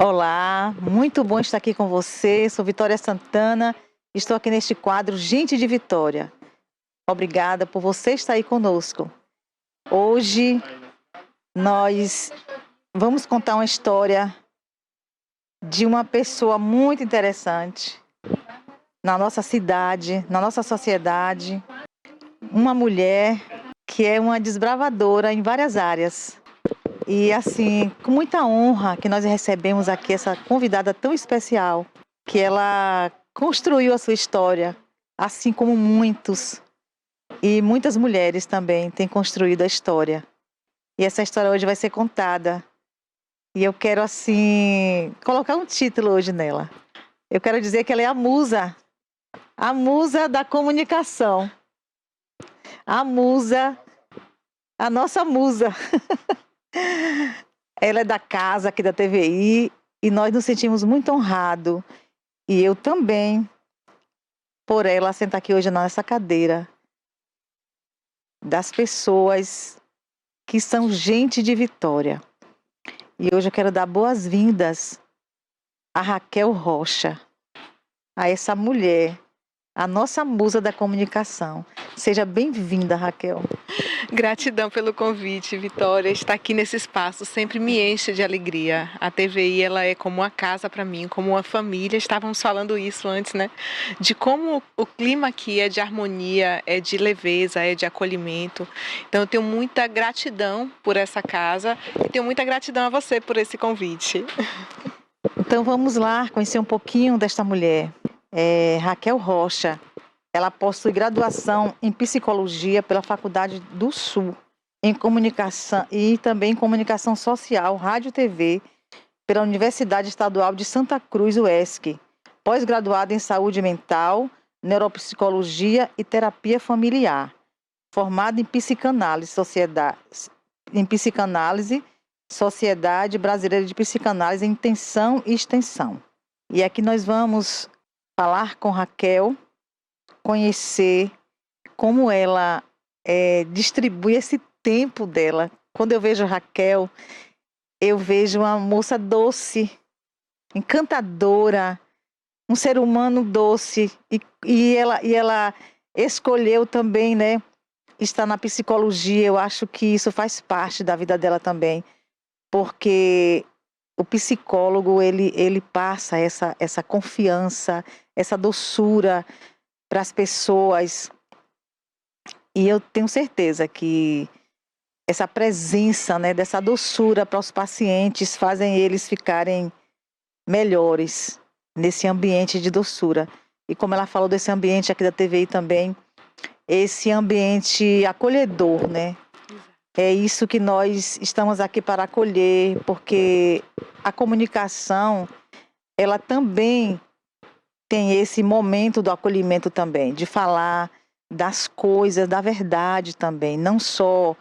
Olá, muito bom estar aqui com você. Sou Vitória Santana. Estou aqui neste quadro Gente de Vitória. Obrigada por você estar aí conosco. Hoje nós vamos contar uma história de uma pessoa muito interessante na nossa cidade, na nossa sociedade. Uma mulher que é uma desbravadora em várias áreas. E assim, com muita honra que nós recebemos aqui essa convidada tão especial, que ela construiu a sua história, assim como muitos e muitas mulheres também têm construído a história. E essa história hoje vai ser contada. E eu quero assim colocar um título hoje nela. Eu quero dizer que ela é a musa da comunicação. A musa, a nossa musa. Ela é da casa aqui da TVI e nós nos sentimos muito honrados. E eu também, por ela sentar aqui hoje nessa cadeira, das pessoas que são gente de Vitória. E hoje eu quero dar boas-vindas a Raquel Rocha, a essa mulher, a nossa musa da comunicação. Seja bem-vinda, Raquel. Gratidão pelo convite, Vitória. Estar aqui nesse espaço sempre me enche de alegria. A TVI, ela é como uma casa para mim, como uma família. Estávamos falando isso antes, né? De como o clima aqui é de harmonia, é de leveza, é de acolhimento. Então eu tenho muita gratidão por essa casa e tenho muita gratidão a você por esse convite. Então vamos lá conhecer um pouquinho desta mulher. Raquel Rocha. Ela possui graduação em psicologia pela Faculdade do Sul, em comunicação e também em comunicação social, rádio e TV, pela Universidade Estadual de Santa Cruz, UESC. Pós-graduada em saúde mental, neuropsicologia e terapia familiar. Formada em psicanálise, Sociedade Brasileira de Psicanálise em Intenção e Extensão. E aqui nós vamos falar com Raquel, conhecer como ela distribui esse tempo dela. Quando eu vejo Raquel, eu vejo uma moça doce, encantadora, um ser humano doce. E ela escolheu também, né, estar na psicologia. Eu acho que isso faz parte da vida dela também, porque o psicólogo, ele passa essa confiança, essa doçura para as pessoas. E eu tenho certeza que essa presença, né, dessa doçura para os pacientes fazem eles ficarem melhores nesse ambiente de doçura. E como ela falou desse ambiente aqui da TVI também, esse ambiente acolhedor, né? É isso que nós estamos aqui para acolher, porque a comunicação, ela também tem esse momento do acolhimento também, de falar das coisas, da verdade também, não só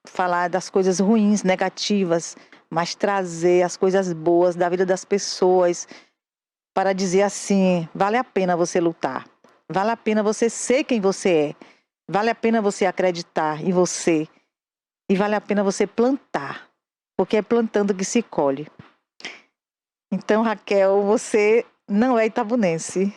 falar das coisas ruins, negativas, mas trazer as coisas boas da vida das pessoas para dizer assim, vale a pena você lutar, vale a pena você ser quem você é, vale a pena você acreditar em você e vale a pena você plantar, porque é plantando que se colhe. Então, Raquel, você não é itabunense.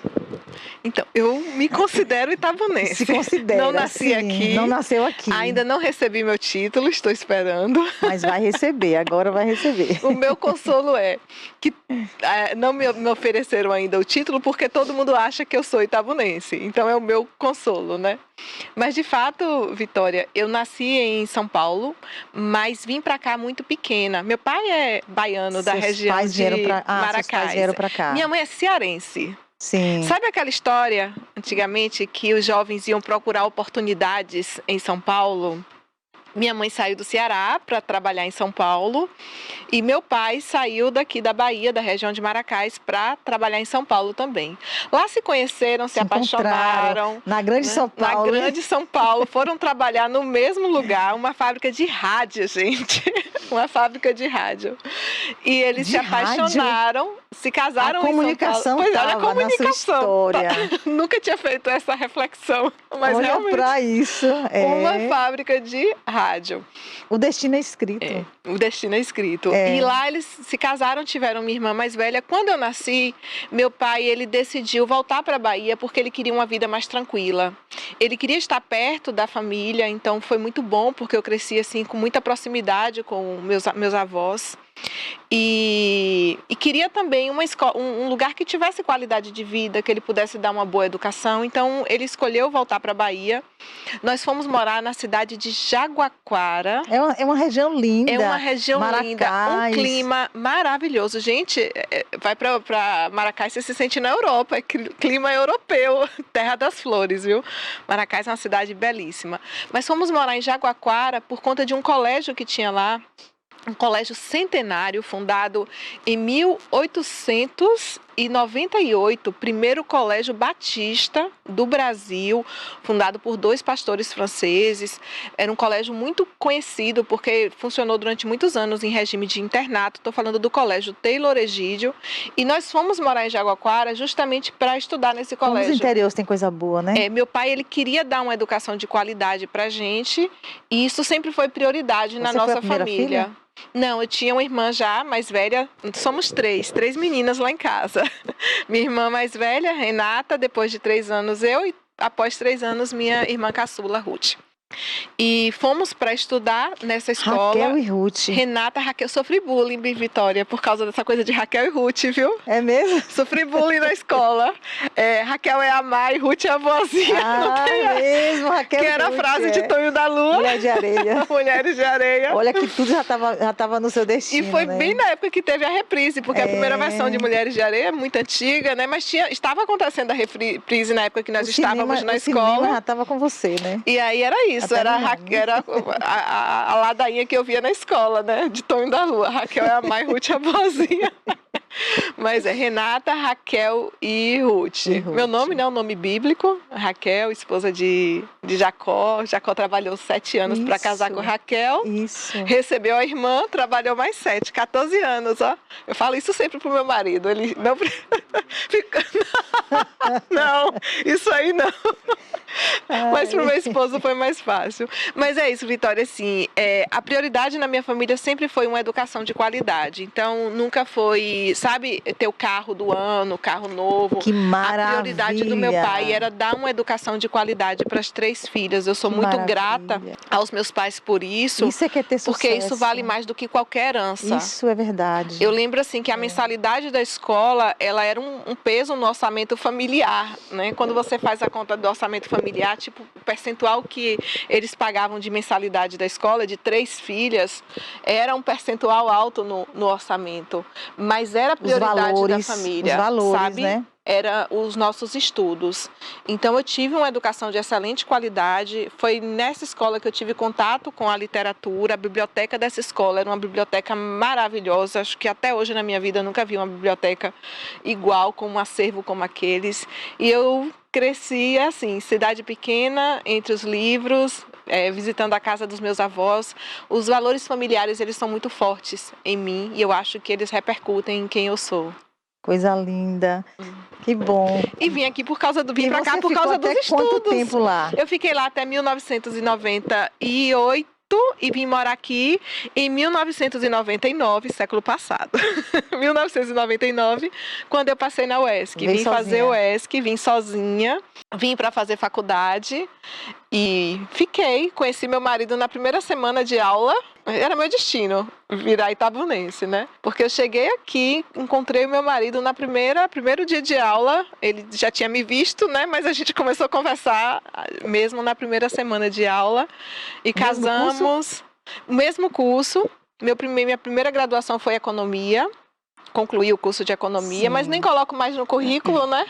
Então, eu me considero itabunense. Se considera, não nasci sim, aqui. Não nasceu aqui. Ainda não recebi meu título, estou esperando. Mas vai receber, agora vai receber. O meu consolo é que não me ofereceram ainda o título porque todo mundo acha que eu sou itabunense. Então é o meu consolo, né? Mas de fato, Vitória, eu nasci em São Paulo, mas vim para cá muito pequena. Meu pai é baiano da região de Maracás. Seus pais vieram para cá. Minha mãe é cearense. Sim. Sabe aquela história, antigamente, que os jovens iam procurar oportunidades em São Paulo? Minha mãe saiu do Ceará para trabalhar em São Paulo e meu pai saiu daqui da Bahia, da região de Maracás, para trabalhar em São Paulo também. Lá se conheceram, se apaixonaram. Na Grande São Paulo. Na Grande São Paulo, foram trabalhar no mesmo lugar, uma fábrica de rádio, gente. Uma fábrica de rádio. E eles se apaixonaram, se casaram em São Paulo. Pois olha a comunicação. Na sua história. Nunca tinha feito essa reflexão, mas olha realmente. Pra isso. Uma fábrica de rádio. O destino é escrito. O destino é escrito. E lá eles se casaram, tiveram uma irmã mais velha. Quando eu nasci, meu pai, ele decidiu voltar para a Bahia porque ele queria uma vida mais tranquila. Ele queria estar perto da família, então foi muito bom porque eu cresci assim com muita proximidade com meus avós. E queria também um lugar que tivesse qualidade de vida, que ele pudesse dar uma boa educação. Então ele escolheu voltar para a Bahia. Nós fomos morar na cidade de Jaguaquara. É uma região linda. É uma região linda, um clima maravilhoso. Gente, vai para Maracás, você se sente na Europa, é clima europeu, terra das flores, viu? Maracás é uma cidade belíssima. Mas fomos morar em Jaguaquara por conta de um colégio que tinha lá, um colégio centenário, fundado em 1898, primeiro colégio batista do Brasil, fundado por 2 pastores franceses. Era um colégio muito conhecido, porque funcionou durante muitos anos em regime de internato. Estou falando do colégio Taylor Egídio. E nós fomos morar em Jaguaquara justamente para estudar nesse colégio. Os interiores tem coisa boa, né? Meu pai, ele queria dar uma educação de qualidade para a gente, e isso sempre foi prioridade na nossa família. Filha? Não, eu tinha uma irmã já mais velha, somos três meninas lá em casa. Minha irmã mais velha, Renata, depois de 3 anos eu, e após 3 anos minha irmã caçula, Ruth. E fomos para estudar nessa escola. Raquel e Ruth. Renata, Raquel, sofri bullying em Vitória por causa dessa coisa de Raquel e Ruth, viu? É mesmo? Sofri bullying na escola. Raquel é a má e Ruth é a vozinha. É mesmo, Raquel. Que era a frase de Tonho da Lua. Mulher de areia. Mulheres de areia. Olha que tudo já tava no seu destino. E foi né? bem na época que teve a reprise, porque a primeira versão de Mulheres de Areia é muito antiga, né? Mas estava acontecendo a reprise na época que nós estávamos na escola. O cinema já estava com você, né? E aí era isso, era a ladainha que eu via na escola, né? De Tonho da Lua. Raquel é a mãe, Ruth é a vozinha. Mas é Renata, Raquel e Ruth. Meu nome não é um nome bíblico. Raquel, esposa de Jacó. Jacó trabalhou 7 anos para casar com Raquel. Isso. Recebeu a irmã, trabalhou mais 7, 14 anos, ó. Eu falo isso sempre pro meu marido. Ele não... Não, isso aí não. Mas pro meu esposo foi mais fácil. Mas é isso, Vitória, assim, a prioridade na minha família sempre foi uma educação de qualidade. Então, nunca foi, sabe, ter o carro do ano, carro novo. Que maravilha! A prioridade do meu pai era dar uma educação de qualidade para as 3 filhas. Eu sou muito grata aos meus pais por isso. Isso é que é ter sucesso. Porque isso vale mais do que qualquer herança. Isso é verdade. Eu lembro, assim, que a mensalidade da escola, ela era um peso no orçamento familiar, né? Quando você faz a conta do orçamento familiar, tipo, o percentual que eles pagavam de mensalidade da escola, de 3 filhas, era um percentual alto no orçamento. Mas era a prioridade da família, os valores, sabe? Né? Era os nossos estudos. Então, eu tive uma educação de excelente qualidade. Foi nessa escola que eu tive contato com a literatura. A biblioteca dessa escola era uma biblioteca maravilhosa. Acho que até hoje na minha vida eu nunca vi uma biblioteca igual, com um acervo como aqueles. E eu cresci assim, cidade pequena, entre os livros, visitando a casa dos meus avós. Os valores familiares, eles são muito fortes em mim. E eu acho que eles repercutem em quem eu sou. Coisa linda. Que bom. E vim aqui por causa do vim para cá por causa dos estudos. Quanto tempo lá? Eu fiquei lá até 1998 e vim morar aqui em 1999, século passado. 1999, quando eu passei na UESC. Vim fazer UESC, vim sozinha, vim para fazer faculdade e fiquei. Conheci meu marido na primeira semana de aula. Era meu destino virar itabunense, né? Porque eu cheguei aqui, encontrei o meu marido na primeiro dia de aula. Ele já tinha me visto, né? Mas a gente começou a conversar mesmo na primeira semana de aula. E casamos. Mesmo curso. Minha primeira graduação foi economia. Concluí o curso de economia, mas nem coloco mais no currículo, né?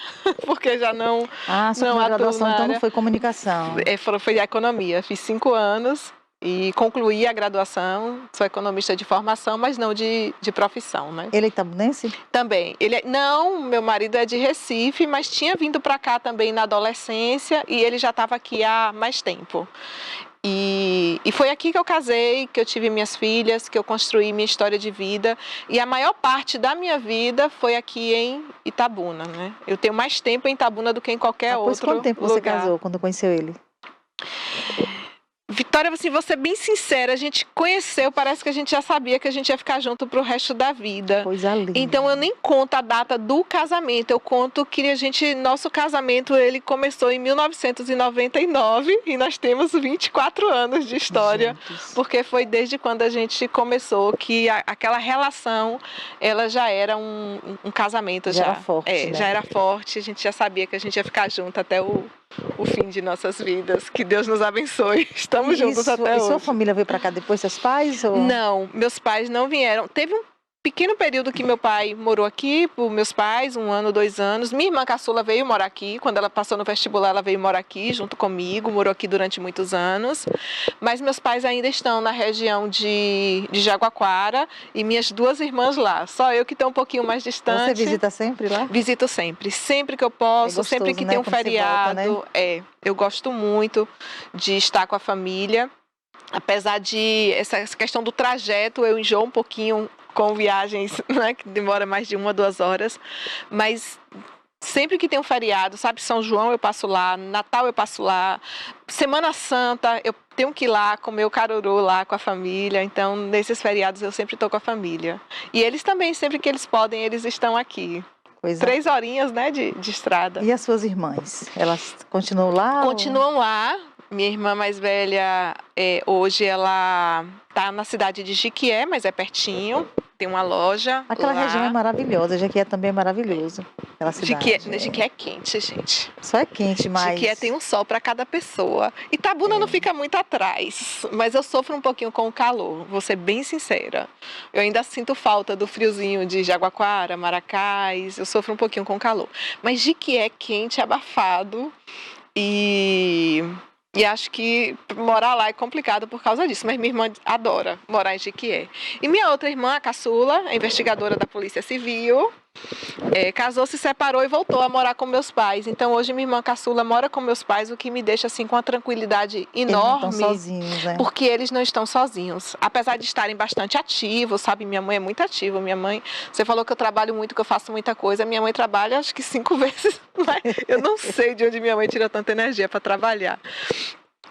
Porque já não. Sua graduação então não foi comunicação. Foi economia. Fiz 5 anos. E concluí a graduação, sou economista de formação, mas não de profissão, né? Ele é itabunense? Também. Não, meu marido é de Recife, mas tinha vindo para cá também na adolescência e ele já estava aqui há mais tempo. E foi aqui que eu casei, que eu tive minhas filhas, que eu construí minha história de vida. E a maior parte da minha vida foi aqui em Itabuna, né? Eu tenho mais tempo em Itabuna do que em qualquer outro lugar. Quanto tempo você casou, quando conheceu ele? Vitória, assim, vou ser bem sincera, a gente conheceu, parece que a gente já sabia que a gente ia ficar junto pro resto da vida. Coisa linda. Então eu nem conto a data do casamento, eu conto que nosso casamento, ele começou em 1999 e nós temos 24 anos de história, Juntos. porque foi desde quando a gente começou que aquela relação, ela já era um casamento. Já era forte, né? Já era forte, a gente já sabia que a gente ia ficar junto até o fim de nossas vidas. Que Deus nos abençoe. Estamos juntos até hoje. E sua família veio para cá depois, seus pais? Ou... Não, meus pais não vieram. Teve um pequeno período que meu pai morou aqui, por meus pais, 1 ano, 2 anos. Minha irmã caçula veio morar aqui. Quando ela passou no vestibular, ela veio morar aqui junto comigo, morou aqui durante muitos anos. Mas meus pais ainda estão na região de Jaguaquara e minhas 2 irmãs lá. Só eu que estou um pouquinho mais distante. Você visita sempre lá? Visito sempre. Sempre que eu posso, gostoso, sempre que né? tem um Quando você feriado. volta, né? Eu gosto muito de estar com a família. Apesar de essa questão do trajeto, eu enjoo um pouquinho com viagens, né, que demora mais de 1 ou 2 horas, mas sempre que tem um feriado, sabe, São João eu passo lá, Natal eu passo lá, Semana Santa eu tenho que ir lá comer o caruru lá com a família, então nesses feriados eu sempre estou com a família. E eles também, sempre que eles podem, eles estão aqui. 3 horinhas, né, de estrada. E as suas irmãs? Elas continuam lá? Continuam lá. Minha irmã mais velha, hoje ela está na cidade de Jiquié, mas é pertinho. Tem uma loja Aquela lá. região é maravilhosa. Jiquié também é maravilhoso. Aquela cidade. Jiquié é quente, gente. Só é quente, mas... Jiquié tem um sol para cada pessoa. Itabuna não fica muito atrás, mas eu sofro um pouquinho com o calor, vou ser bem sincera. Eu ainda sinto falta do friozinho de Jaguaquara, Maracás, eu sofro um pouquinho com o calor. Mas Jiquié é quente, abafado e acho que morar lá é complicado por causa disso, mas minha irmã adora morar em Jiquié. E minha outra irmã, a caçula, é investigadora da Polícia Civil, casou, se separou e voltou a morar com meus pais. Então hoje minha irmã caçula mora com meus pais, o que me deixa assim com uma tranquilidade enorme. Eles não estão sozinhos, né? Porque eles não estão sozinhos. Apesar de estarem bastante ativos, sabe? Minha mãe é muito ativa. Minha mãe, você falou que eu trabalho muito, que eu faço muita coisa. Minha mãe trabalha acho que 5 vezes, mas eu não sei de onde minha mãe tira tanta energia para trabalhar.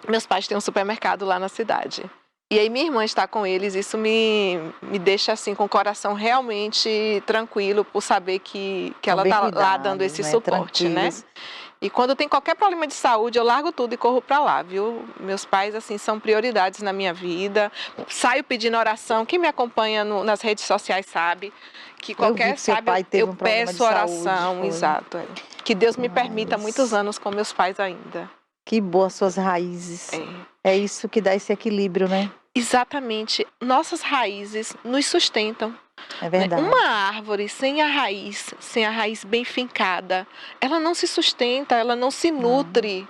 Meus pais têm um supermercado lá na cidade. E aí minha irmã está com eles, isso me deixa assim com o coração realmente tranquilo por saber que ela está lá dando esse suporte, né? E quando tem qualquer problema de saúde, eu largo tudo e corro para lá, viu? Meus pais, assim, são prioridades na minha vida. Saio pedindo oração. Quem me acompanha nas redes sociais sabe que qualquer, eu peço oração, exato. Que Deus me permita muitos anos com meus pais ainda. Que boas suas raízes. É isso que dá esse equilíbrio, né? Exatamente. Nossas raízes nos sustentam. É verdade. Uma árvore sem a raiz bem fincada, ela não se sustenta, ela não se nutre.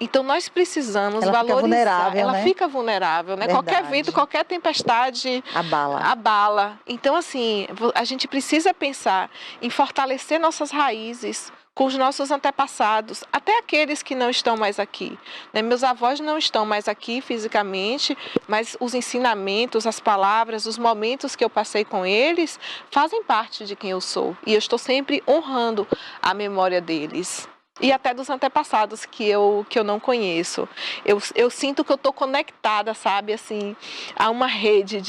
Então nós precisamos valorizar. Ela fica vulnerável, né? Qualquer vento, qualquer tempestade abala. Então assim, a gente precisa pensar em fortalecer nossas raízes com os nossos antepassados, até aqueles que não estão mais aqui, né? Meus avós não estão mais aqui fisicamente, mas os ensinamentos, as palavras, os momentos que eu passei com eles fazem parte de quem eu sou. E eu estou sempre honrando a memória deles. E até dos antepassados que eu não conheço. Eu sinto que eu estou conectada, sabe, assim, a uma rede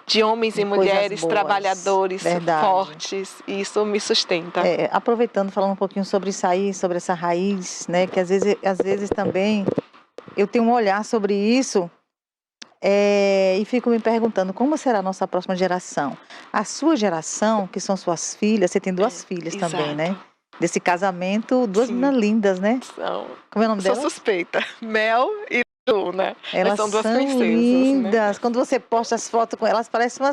de homens e mulheres trabalhadores fortes. E isso me sustenta. Aproveitando, falando um pouquinho sobre isso aí, sobre essa raiz, né? Que às vezes também eu tenho um olhar sobre isso e fico me perguntando como será a nossa próxima geração. A sua geração, que são suas filhas, você tem 2 filhas também, né? Desse casamento, 2 meninas lindas, né? Como é o nome delas? Sou suspeita. Mel e Lu, né? Elas são 2 princesas. Lindas. Né? Quando você posta as fotos com elas, parecem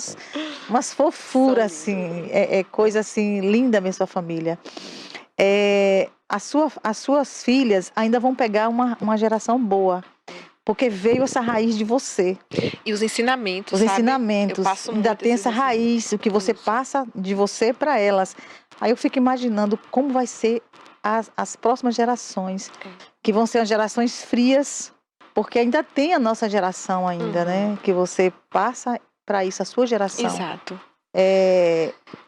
umas fofuras, assim. É coisa assim, linda mesmo a família. As suas filhas ainda vão pegar uma geração boa. Porque veio essa raiz de você. E os ensinamentos, Os ensinamentos. Ainda tem essa raiz, o que você passa de você para elas. Aí eu fico imaginando como vai ser as próximas gerações. Que vão ser as gerações frias. Porque ainda tem a nossa geração ainda, né? Que você passa para isso, a sua geração. Exato.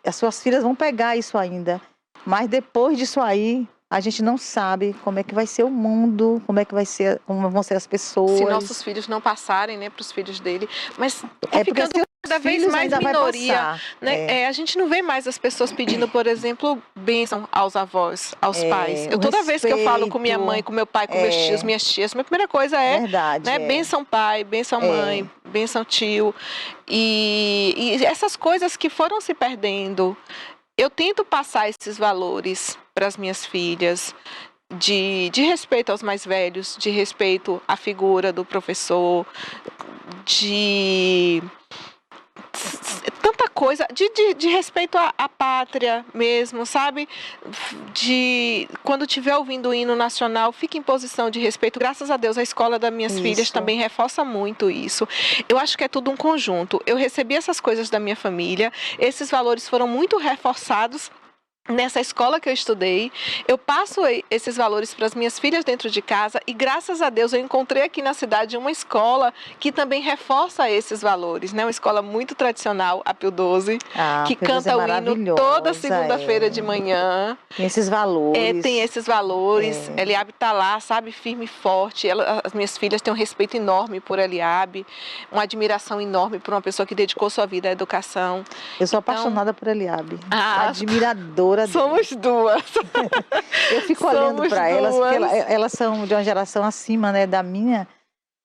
As suas filhas vão pegar isso ainda. Mas depois disso aí, a gente não sabe como é que vai ser o mundo, como vão ser as pessoas. Se nossos filhos não passarem, né, para os filhos dele. Mas É porque ficando cada vez mais minoria, né? A gente não vê mais as pessoas pedindo, por exemplo, bênção aos avós, aos pais. Toda vez que eu falo com minha mãe, com meu pai, com meus tios, minhas tias, minha primeira coisa é, verdade, né, bênção pai, bênção mãe, bênção tio. E essas coisas que foram se perdendo. Eu tento passar esses valores para as minhas filhas, de respeito aos mais velhos, de respeito à figura do professor, de tanta coisa, de respeito à pátria mesmo, sabe? Quando estiver ouvindo o hino nacional, fique em posição de respeito. Graças a Deus, a escola das minhas filhas também reforça muito isso. Eu acho que é tudo um conjunto. Eu recebi essas coisas da minha família, esses valores foram muito reforçados nessa escola que eu estudei. Eu passo esses valores para as minhas filhas dentro de casa e, graças a Deus, eu encontrei aqui na cidade uma escola que também reforça esses valores, né? Uma escola muito tradicional, a Pio XII, que canta o hino toda segunda-feira de manhã. Tem esses valores. Tem esses valores. Eliabe está lá, sabe, firme e forte. As minhas filhas têm um respeito enorme por Eliabe, uma admiração enorme por uma pessoa que dedicou sua vida à educação. Eu sou apaixonada por Eliabe, admiradora. Somos duas. Eu fico olhando para elas, porque elas são de uma geração acima, né, da minha.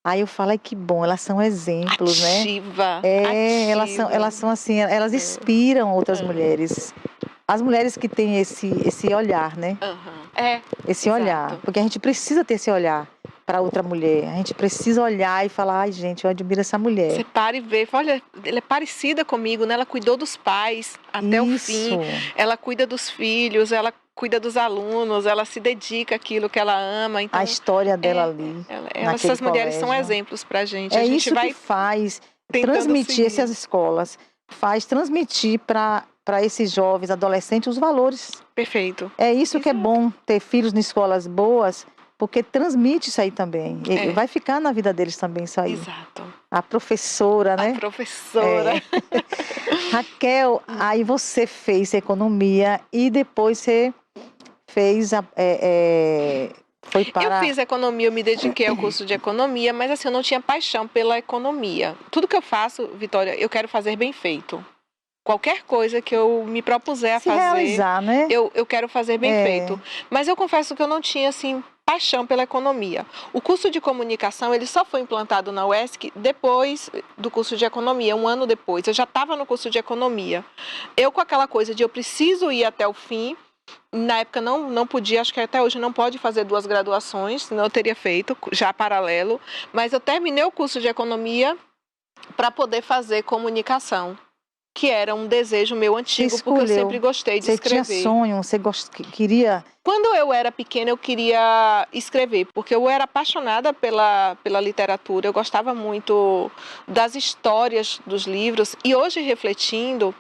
Aí eu falo, ai, que bom, elas são exemplos, ativa, né? Elas são assim, elas inspiram outras mulheres. As mulheres que têm esse olhar, né? Esse olhar, porque a gente precisa ter esse olhar para outra mulher. A gente precisa olhar e falar, ai, gente, eu admiro essa mulher. Você para e vê, olha, ela é parecida comigo, né? Ela cuidou dos pais até o fim. Ela cuida dos filhos, ela cuida dos alunos, ela se dedica àquilo que ela ama. Então, a história dela ali. Essas mulheres são exemplos pra gente. A gente vai faz transmitir essas escolas, faz transmitir para esses jovens, adolescentes, os valores. Perfeito. É isso que é bom, ter filhos em escolas boas, porque transmite isso aí também. E vai ficar na vida deles também isso aí. Exato. A professora, né? A professora. Raquel, aí você fez economia e depois você fez foi para... Eu fiz economia, eu me dediquei ao curso de economia, mas assim, eu não tinha paixão pela economia. Tudo que eu faço, Vitória, eu quero fazer bem feito. Qualquer coisa que eu me propuser a fazer, realizar, né? eu quero fazer bem feito. Mas eu confesso que eu não tinha, assim, paixão pela economia. O curso de comunicação, ele só foi implantado na UESC depois do curso de economia, um ano depois. Eu já estava no curso de economia. Eu com aquela coisa de eu preciso ir até o fim. Na época não podia, acho que até hoje não pode fazer 2 graduações, senão eu teria feito já paralelo. Mas eu terminei o curso de economia para poder fazer comunicação, que era um desejo meu antigo, porque eu sempre gostei de escrever. Você tinha sonho, você queria... Quando eu era pequena, eu queria escrever, porque eu era apaixonada pela literatura, eu gostava muito das histórias dos livros, e hoje, refletindo,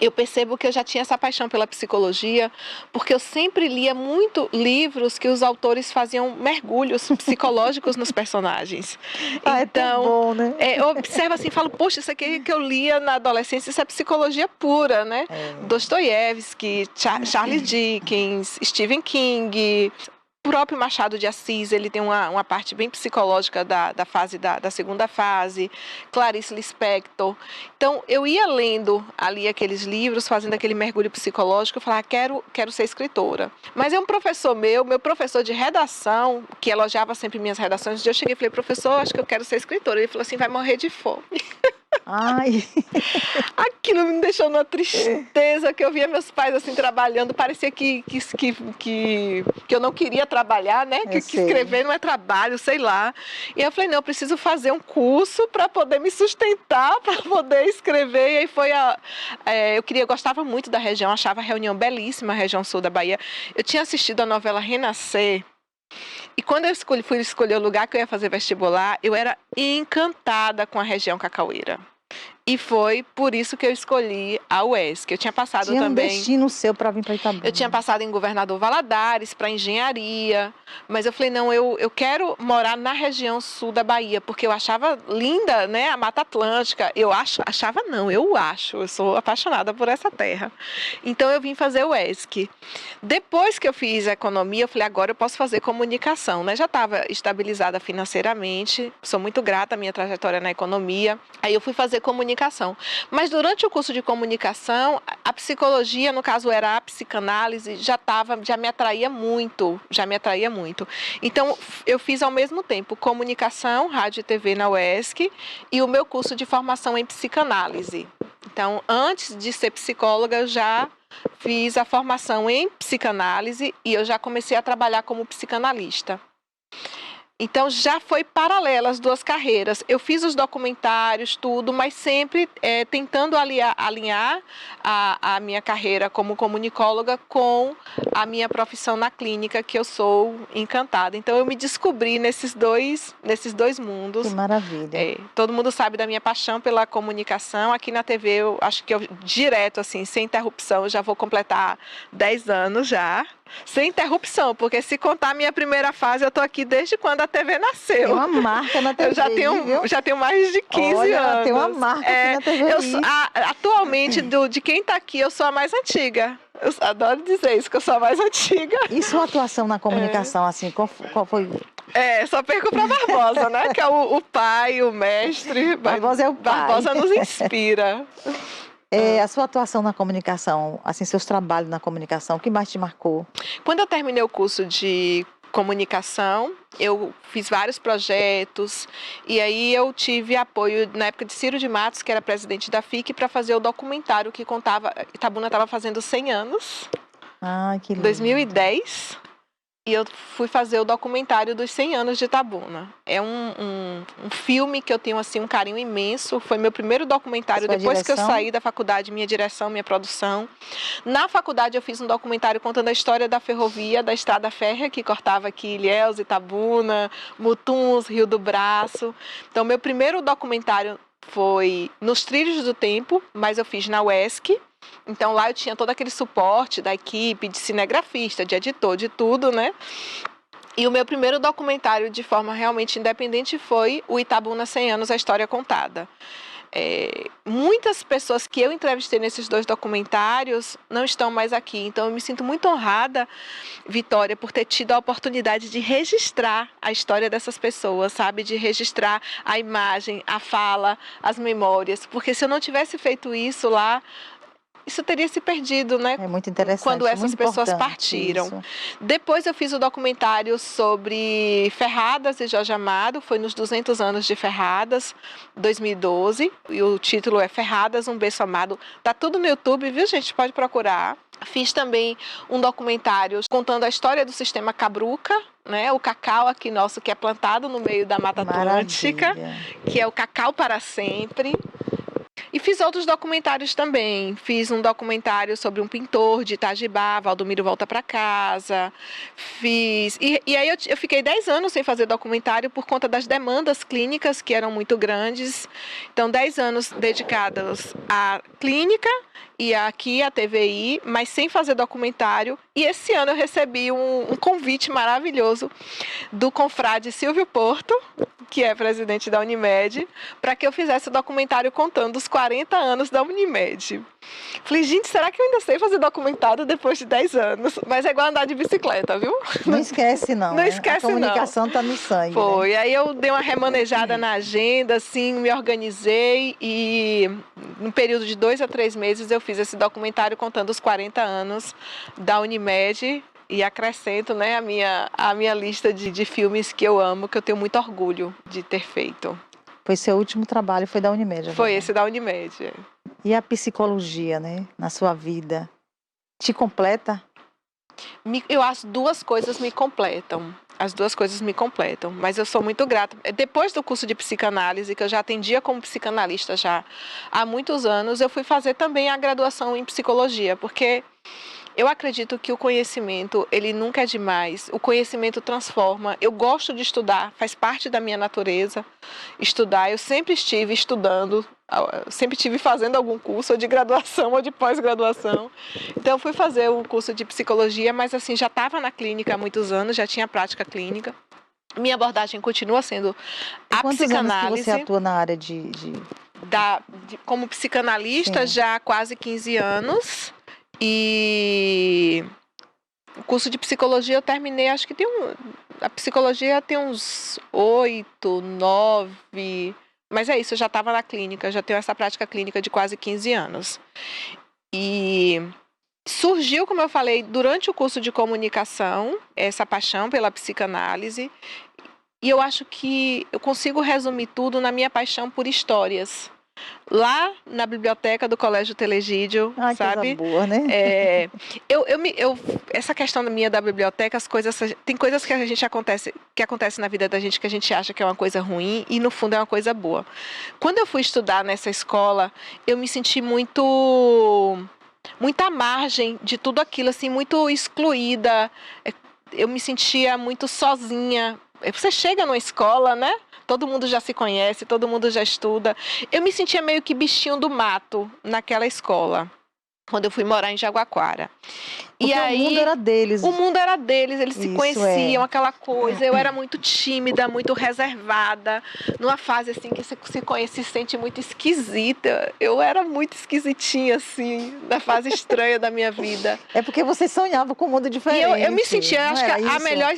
eu percebo que eu já tinha essa paixão pela psicologia, porque eu sempre lia muito livros que os autores faziam mergulhos psicológicos nos personagens. Então, é tão bom, né? Eu observo assim e falo, poxa, isso aqui que eu lia na adolescência, isso é psicologia pura, né? Dostoiévski, Charles Dickens, Stephen King... O próprio Machado de Assis, ele tem uma parte bem psicológica da fase da segunda fase, Clarice Lispector. Então, eu ia lendo ali aqueles livros, fazendo aquele mergulho psicológico, eu falava, quero ser escritora. Mas é um professor meu professor de redação, que elogiava sempre minhas redações, um dia eu cheguei e falei, professor, acho que eu quero ser escritora. Ele falou assim, vai morrer de fome. Ai. Aquilo me deixou numa tristeza, que eu via meus pais assim trabalhando, parecia que eu não queria trabalhar, né? Que escrever não é trabalho, sei lá. E eu falei, não, eu preciso fazer um curso para poder me sustentar, para poder escrever. E aí foi eu gostava muito da região, achava a reunião belíssima, a região sul da Bahia. Eu tinha assistido a novela Renascer. E quando eu fui escolher o lugar que eu ia fazer vestibular, eu era encantada com a região cacaueira. E foi por isso que eu escolhi a UESC. Eu tinha passado Tinha também... um destino seu para vir para Itabuna. Eu tinha passado em Governador Valadares, para engenharia, mas eu falei, não, eu quero morar na região sul da Bahia, porque eu achava linda, né, a Mata Atlântica. Eu acho, eu sou apaixonada por essa terra. Então eu vim fazer o UESC. Depois que eu fiz economia, eu falei, agora eu posso fazer comunicação, né? Já estava estabilizada financeiramente, sou muito grata à minha trajetória na economia. Aí eu fui fazer comunicação. Mas durante o curso de comunicação, a psicologia, no caso era a psicanálise, já me atraía muito. Então, eu fiz ao mesmo tempo comunicação, rádio e TV na UESC e o meu curso de formação em psicanálise. Então, antes de ser psicóloga, eu já fiz a formação em psicanálise e eu já comecei a trabalhar como psicanalista. Então, já foi paralela as duas carreiras. Eu fiz os documentários, tudo, mas sempre tentando alinhar a minha carreira como comunicóloga com a minha profissão na clínica, que eu sou encantada. Então, eu me descobri nesses dois mundos. Que maravilha. Todo mundo sabe da minha paixão pela comunicação. Aqui na TV, eu acho que eu direto, assim, sem interrupção, eu já vou completar 10 anos já. Sem interrupção, porque se contar a minha primeira fase, eu tô aqui desde quando a TV nasceu. Tem uma marca na TV. Eu já tenho mais de 15 anos. Tem uma marca aqui na TV. Atualmente, de quem tá aqui, eu sou a mais antiga. Eu adoro dizer isso, que eu sou a mais antiga. E sua atuação na comunicação, assim, qual foi? Só perco para Barbosa, né? Que é o pai, o mestre. Barbosa é o pai. Barbosa nos inspira. A sua atuação na comunicação, assim, seus trabalhos na comunicação, o que mais te marcou? Quando eu terminei o curso de comunicação, eu fiz vários projetos e aí eu tive apoio na época de Ciro de Matos, que era presidente da FIC, para fazer o documentário que contava, Itabuna estava fazendo 100 anos, que lindo. 2010. E eu fui fazer o documentário dos 100 anos de Itabuna. É um filme que eu tenho assim, um carinho imenso. Foi meu primeiro documentário depois que eu saí da faculdade, minha direção, minha produção. Na faculdade eu fiz um documentário contando a história da ferrovia, da estrada férrea que cortava aqui Ilhéus, Itabuna, Mutuns, Rio do Braço. Então, meu primeiro documentário foi Nos Trilhos do Tempo, mas eu fiz na UESC. Então, lá eu tinha todo aquele suporte da equipe, de cinegrafista, de editor, de tudo, né? E o meu primeiro documentário de forma realmente independente foi o Itabuna 100 anos, a história contada. Muitas pessoas que eu entrevistei nesses dois documentários não estão mais aqui. Então, eu me sinto muito honrada, Vitória, por ter tido a oportunidade de registrar a história dessas pessoas, sabe? De registrar a imagem, a fala, as memórias. Porque se eu não tivesse feito isso lá, isso teria se perdido, né? É muito interessante. Quando essas pessoas partiram. Isso. Depois eu fiz o documentário sobre Ferradas e Jorge Amado, foi nos 200 anos de Ferradas, 2012. E o título é Ferradas, um beijo amado. Tá tudo no YouTube, viu, gente? Pode procurar. Fiz também um documentário contando a história do sistema Cabruca, né? O cacau aqui nosso que é plantado no meio da Mata Atlântica, que é o cacau para sempre. E fiz outros documentários também. Fiz um documentário sobre um pintor de Itajibá, Valdomiro Volta para Casa. E aí eu fiquei 10 anos sem fazer documentário por conta das demandas clínicas que eram muito grandes. Então, 10 anos dedicados à clínica e aqui à TVI, mas sem fazer documentário. E esse ano eu recebi um convite maravilhoso do confrade Silvio Porto, que é presidente da Unimed, para que eu fizesse o documentário contando os 40 anos da Unimed. Falei, gente, será que eu ainda sei fazer documentário depois de 10 anos? Mas é igual andar de bicicleta, viu? Não esquece, não. Não esquece, não. A comunicação está no sangue. Foi. Né? Aí eu dei uma remanejada na agenda, assim, me organizei e num período de 2 a 3 meses eu fiz esse documentário contando os 40 anos da Unimed. E acrescento, né, a minha lista de filmes que eu amo, que eu tenho muito orgulho de ter feito. Foi seu último trabalho, foi da Unimed? Foi esse da Unimed. E a psicologia, né, na sua vida, te completa? Eu acho duas coisas me completam. As duas coisas me completam, mas eu sou muito grata. Depois do curso de psicanálise, que eu já atendia como psicanalista já há muitos anos, eu fui fazer também a graduação em psicologia, porque eu acredito que o conhecimento, ele nunca é demais. O conhecimento transforma. Eu gosto de estudar, faz parte da minha natureza estudar. Eu sempre estive estudando Eu sempre tive fazendo algum curso, ou de graduação ou de pós-graduação. Então, eu fui fazer o curso de psicologia, mas assim, já estava na clínica há muitos anos, já tinha prática clínica. Minha abordagem continua sendo a Quantos psicanálise. anos que você atua na área como psicanalista, Sim. já há quase 15 anos. E o curso de psicologia eu terminei, acho que a psicologia tem uns 8, 9... Mas é isso, eu já estava na clínica, já tenho essa prática clínica de quase 15 anos. E surgiu, como eu falei, durante o curso de comunicação, essa paixão pela psicanálise. E eu acho que eu consigo resumir tudo na minha paixão por histórias. Lá na biblioteca do Colégio Telegídio, sabe? Coisa boa, né? Essa questão minha da biblioteca, tem coisas que acontece na vida da gente que a gente acha que é uma coisa ruim e no fundo é uma coisa boa. Quando eu fui estudar nessa escola, eu me senti muita margem de tudo aquilo, assim, muito excluída. Eu me sentia muito sozinha. Você chega numa escola, né? Todo mundo já se conhece, todo mundo já estuda. Eu me sentia meio que bichinho do mato naquela escola, quando eu fui morar em Jaguaquara. Porque e aí, o mundo era deles. O mundo era deles, eles se conheciam, aquela coisa. Eu era muito tímida, muito reservada. Numa fase assim que você se sente muito esquisita. Eu era muito esquisitinha, assim, na fase estranha da minha vida. É porque você sonhava com um mundo diferente. E eu me sentia, acho que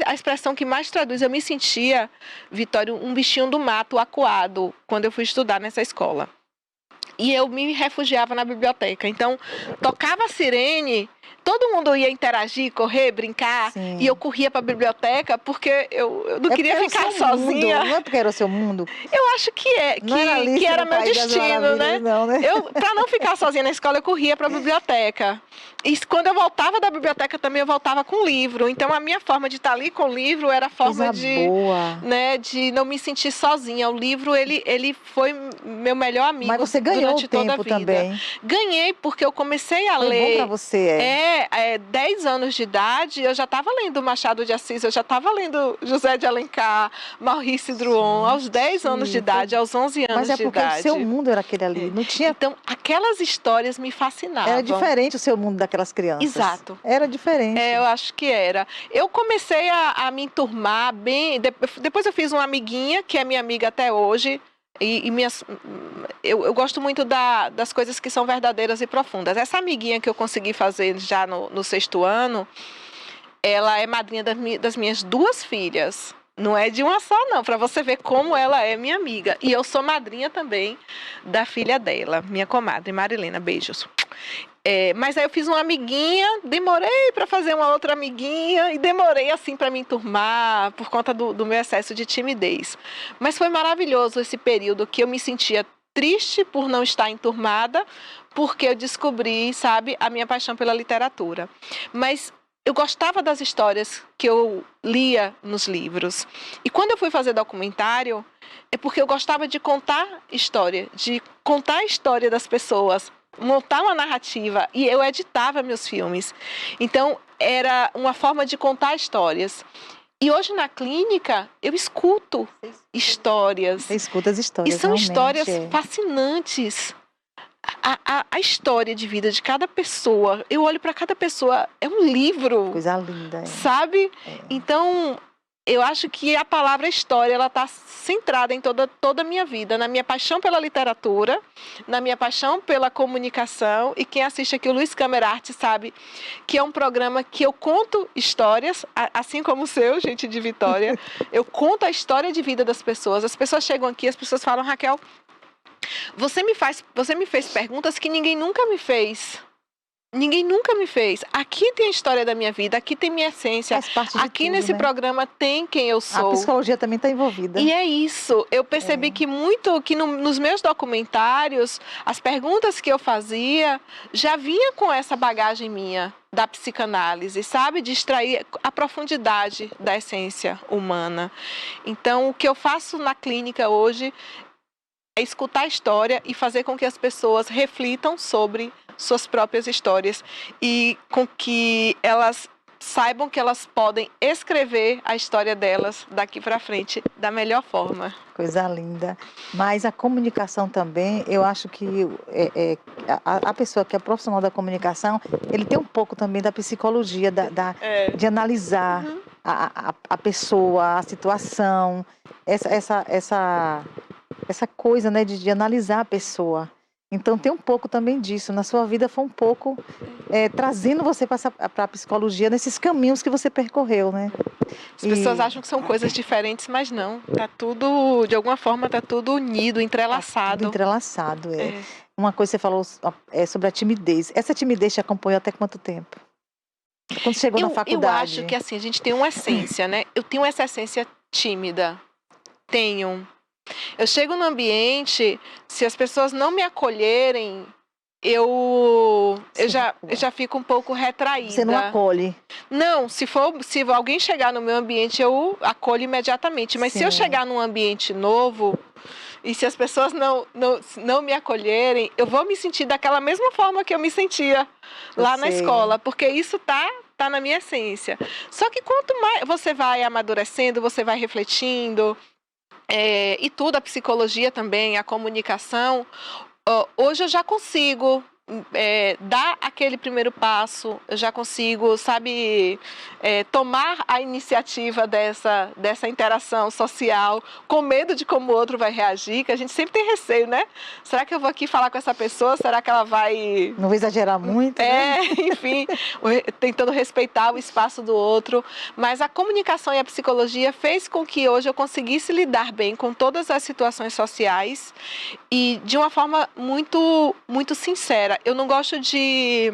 a expressão que mais traduz, eu me sentia, Vitória, um bichinho do mato acuado, quando eu fui estudar nessa escola. E eu me refugiava na biblioteca. Então, tocava a sirene, todo mundo ia interagir, correr, brincar. Sim. E eu corria para a biblioteca porque eu não queria ficar sozinha. Não é porque era o seu mundo? Eu acho que era meu destino, né? Para não ficar sozinha na escola, eu corria para a biblioteca. E quando eu voltava da biblioteca também, eu voltava com livro. Então, a minha forma de estar ali com o livro era a forma de não me sentir sozinha. O livro, ele foi meu melhor amigo. Mas você ganhou durante toda a vida. Também. Ganhei porque eu comecei a ler. Foi bom pra você, 10 anos de idade, eu já estava lendo Machado de Assis, eu já estava lendo José de Alencar, Maurice Druon, aos 10 anos de idade, aos 11 anos de idade. Mas é porque o seu mundo era aquele ali, não tinha... Então, aquelas histórias me fascinavam. Era diferente o seu mundo daquelas crianças. Exato. Era diferente. Eu acho que era. Eu comecei a me enturmar bem, depois eu fiz uma amiguinha, que é minha amiga até hoje, eu gosto muito das coisas que são verdadeiras e profundas. Essa amiguinha que eu consegui fazer já no 6º ano, ela é madrinha das minhas 2 filhas. Não é de uma só, não, para você ver como ela é minha amiga. E eu sou madrinha também da filha dela, minha comadre, Marilena. Beijos. Mas aí eu fiz uma amiguinha, demorei para fazer uma outra amiguinha e demorei assim para me enturmar por conta do meu excesso de timidez. Mas foi maravilhoso esse período que eu me sentia triste por não estar enturmada, porque eu descobri, sabe, a minha paixão pela literatura. Mas eu gostava das histórias que eu lia nos livros. E quando eu fui fazer documentário, é porque eu gostava de contar a história das pessoas, montar uma narrativa, e eu editava meus filmes. Então, era uma forma de contar histórias. E hoje na clínica, eu escuto histórias. Você escuta as histórias, e são histórias fascinantes. A história de vida de cada pessoa, eu olho para cada pessoa, é um livro. Coisa linda. Sabe? Então, eu acho que a palavra história, ela está centrada em toda a minha vida, na minha paixão pela literatura, na minha paixão pela comunicação. E quem assiste aqui o Luiz Camerarte sabe que é um programa que eu conto histórias, assim como o seu, gente de Vitória. Eu conto a história de vida das pessoas. As pessoas chegam aqui, as pessoas falam: Raquel, você me fez perguntas que ninguém nunca me fez. Ninguém nunca me fez. Aqui tem a história da minha vida, aqui tem minha essência. Faz parte de aqui tudo, nesse programa tem quem eu sou. A psicologia também está envolvida. E é isso. Eu percebi que nos meus documentários, as perguntas que eu fazia já vinha com essa bagagem minha da psicanálise, sabe? De extrair a profundidade da essência humana. Então, o que eu faço na clínica hoje é escutar a história e fazer com que as pessoas reflitam sobre suas próprias histórias e com que elas saibam que elas podem escrever a história delas daqui para frente da melhor forma. Coisa linda. Mas a comunicação também, eu acho que a pessoa que é profissional da comunicação, ele tem um pouco também da psicologia, de analisar a pessoa, a situação, essa coisa, né, de analisar a pessoa. Então tem um pouco também disso. Na sua vida foi um pouco trazendo você para a psicologia nesses caminhos que você percorreu, né? As pessoas acham que são coisas diferentes, mas não. Tá tudo, de alguma forma, tá tudo unido, entrelaçado. Tá tudo entrelaçado, Uma coisa que você falou sobre a timidez. Essa timidez te acompanhou até quanto tempo? Quando chegou na faculdade? Eu acho que assim, a gente tem uma essência, né? Eu tenho essa essência tímida. Tenho. Eu chego no ambiente, se as pessoas não me acolherem, eu já fico um pouco retraída. Você não acolhe? Não, se alguém chegar no meu ambiente, eu acolho imediatamente. Mas se eu chegar num ambiente novo e se as pessoas não me acolherem, eu vou me sentir daquela mesma forma que eu me sentia lá na escola, porque isso tá na minha essência. Só que quanto mais você vai amadurecendo, você vai refletindo, e tudo, a psicologia também, a comunicação, hoje eu já consigo dar aquele primeiro passo, eu já consigo, sabe, tomar a iniciativa dessa interação social, com medo de como o outro vai reagir, que a gente sempre tem receio, né? Será que eu vou aqui falar com essa pessoa? Será que ela vai... Não vou exagerar muito, né? Enfim, tentando respeitar o espaço do outro. Mas a comunicação e a psicologia fez com que hoje eu conseguisse lidar bem com todas as situações sociais e de uma forma muito, muito sincera. Eu não gosto de...